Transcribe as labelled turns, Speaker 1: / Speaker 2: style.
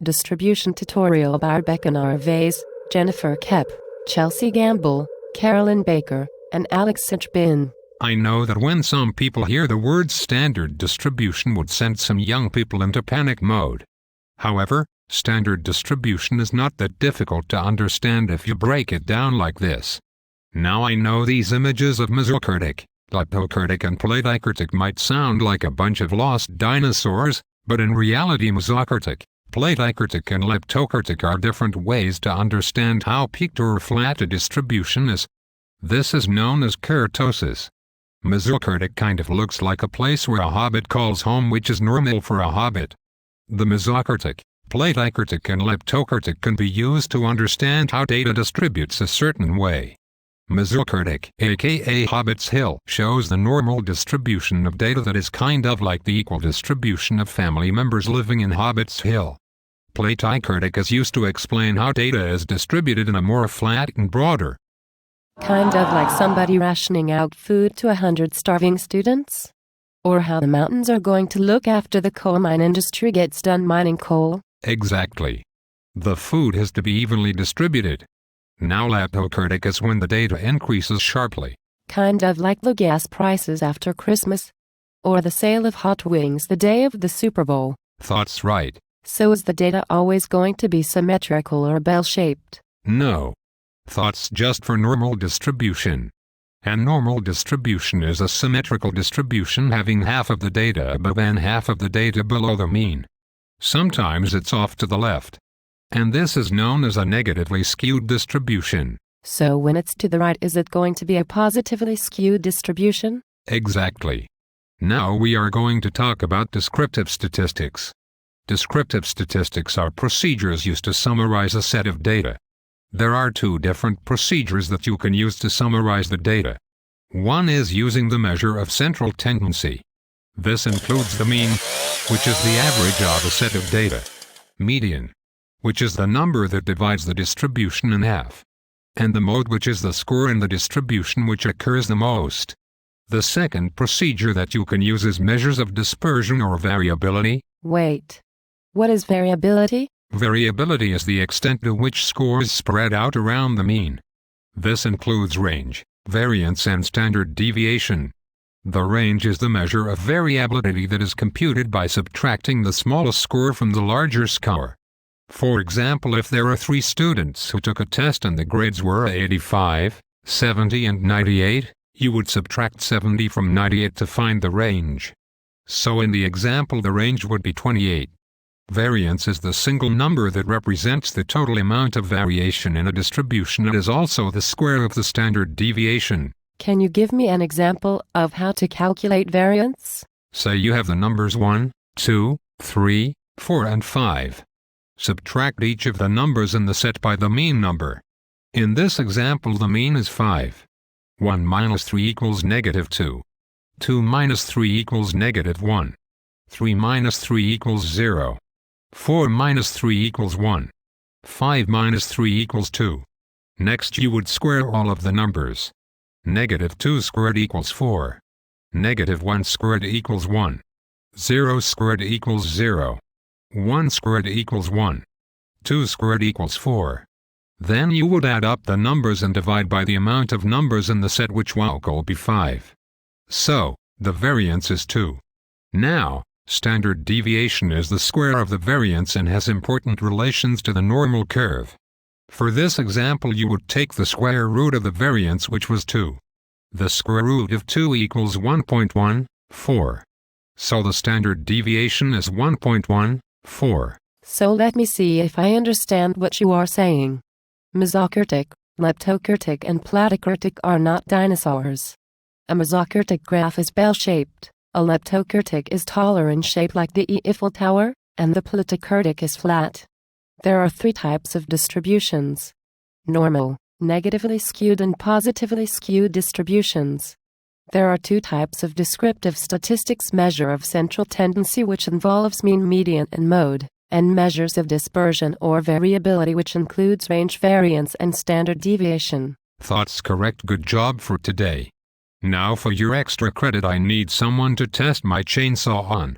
Speaker 1: Distribution tutorial by Rebecca Narvaez, Jennifer Kep, Chelsea Gamble, Carolyn Baker, and Alex Sitchbin.
Speaker 2: I know that when some people hear the word standard distribution would send some young people into panic mode. However, standard distribution is not that difficult to understand if you break it down like this. Now I know these images of mesokurtic, lipokurtic and platykurtic might sound like a bunch of lost dinosaurs, but in reality mesokurtic, platykurtic and leptokurtic are different ways to understand how peaked or flat a distribution is. This is known as kurtosis. Mesokurtic kind of looks like a place where a hobbit calls home, which is normal for a hobbit. The mesokurtic, platykurtic and leptokurtic can be used to understand how data distributes a certain way. Mesokurtic, aka Hobbit's Hill, shows the normal distribution of data that is kind of like the equal distribution of family members living in Hobbit's Hill. Platykurtic is used to explain how data is distributed in a more flat and broader.
Speaker 1: Kind of like somebody rationing out food to 100 starving students? Or how the mountains are going to look after the coal mine industry gets done mining coal?
Speaker 2: Exactly. The food has to be evenly distributed. Now lipokurtic is when the data increases sharply.
Speaker 1: Kind of like the gas prices after Christmas. Or the sale of hot wings the day of the Super Bowl.
Speaker 2: That's right.
Speaker 1: So is the data always going to be symmetrical or bell-shaped?
Speaker 2: No. That's just for normal distribution. And normal distribution is a symmetrical distribution having half of the data above and half of the data below the mean. Sometimes it's off to the left. And this is known as a negatively skewed distribution.
Speaker 1: So when it's to the right, is it going to be a positively skewed distribution?
Speaker 2: Exactly. Now we are going to talk about descriptive statistics. Descriptive statistics are procedures used to summarize a set of data. There are two different procedures that you can use to summarize the data. One is using the measure of central tendency. This includes the mean, which is the average of a set of data. Median, which is the number that divides the distribution in half. And the mode, which is the score in the distribution which occurs the most. The second procedure that you can use is measures of dispersion or variability.
Speaker 1: Wait. What is variability?
Speaker 2: Variability is the extent to which scores spread out around the mean. This includes range, variance and standard deviation. The range is the measure of variability that is computed by subtracting the smallest score from the larger score. For example, if there are 3 students who took a test and the grades were 85, 70 and 98, you would subtract 70 from 98 to find the range. So in the example the range would be 28. Variance is the single number that represents the total amount of variation in a distribution and is also the square of the standard deviation.
Speaker 1: Can you give me an example of how to calculate variance?
Speaker 2: Say you have the numbers 1, 2, 3, 4 and 5. Subtract each of the numbers in the set by the mean number. In this example the mean is 5. 1 minus 3 equals negative 2. 2 minus 3 equals negative 1. 3 minus 3 equals 0. 4 minus 3 equals 1. 5 minus 3 equals 2. Next you would square all of the numbers. Negative 2 squared equals 4. Negative 1 squared equals 1. 0 squared equals 0. 1 squared equals 1. 2 squared equals 4. Then you would add up the numbers and divide by the amount of numbers in the set, which will be 5. So, the variance is 2. Now, standard deviation is the square of the variance and has important relations to the normal curve. For this example you would take the square root of the variance, which was 2. The square root of 2 equals 1.14. So the standard deviation is 1.14.
Speaker 1: So let me see if I understand what you are saying. Mesokurtic, leptokurtic and platykurtic are not dinosaurs. A mesokurtic graph is bell-shaped. A leptokurtic is taller in shape like the Eiffel Tower, and the platykurtic is flat. There are 3 types of distributions. Normal, negatively skewed and positively skewed distributions. There are 2 types of descriptive statistics: measure of central tendency, which involves mean, median and mode, and measures of dispersion or variability, which includes range, variance and standard deviation.
Speaker 2: That's correct. Good job for today. Now for your extra credit I need someone to test my chainsaw on.